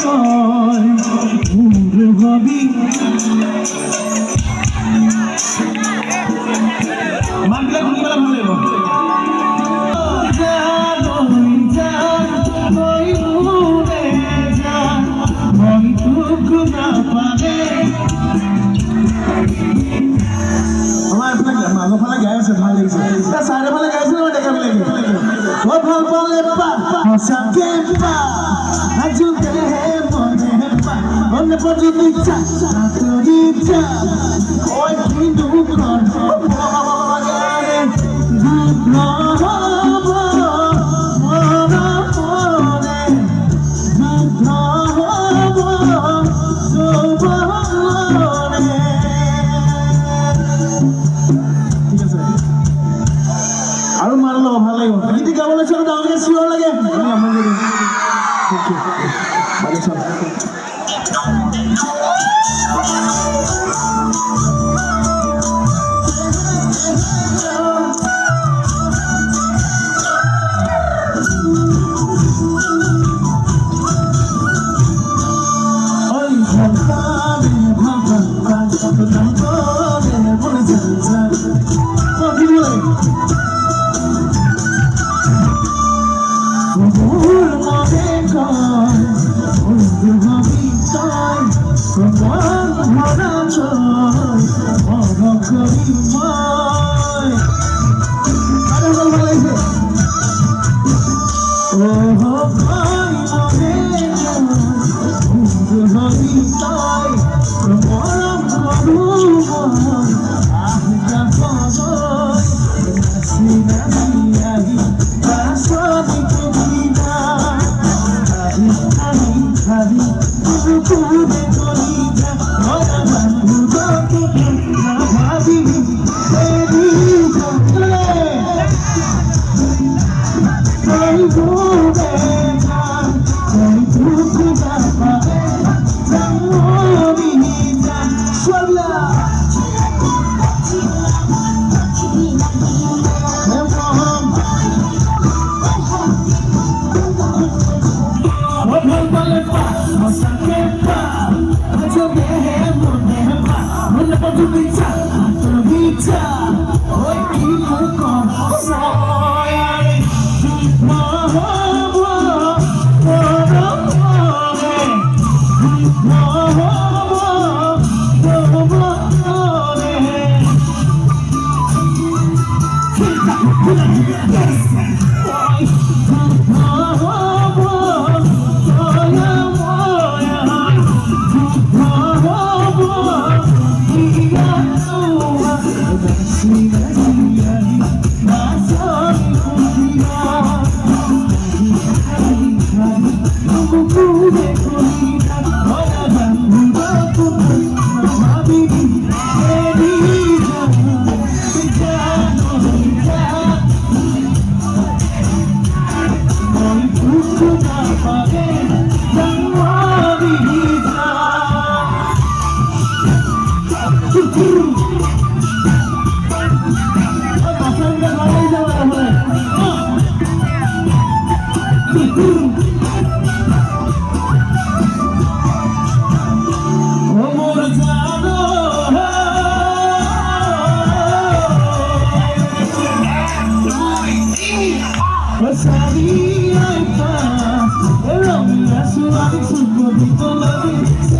কয় ভুল হবি মানলে কোনগুলো ভালো লাগবে ভালো গাইছে ভাল লাগিছে চাইরে ভালো গাইছে না দেখা লাগে ও ভাল পালে পা সকে পা আজুতে হে মনে পা মনে পড়ি দিছা তুই যা ওই কিন্তু কোন বাগানে না আৰু মাৰলো ভাল লাগিব গীত গাবলৈ চাওঁ ডাঙৰকে চিঞৰ লাগে আমি আমাৰ বাজে চাওঁ Sabía estar, pero mira su lado, su bonito lado.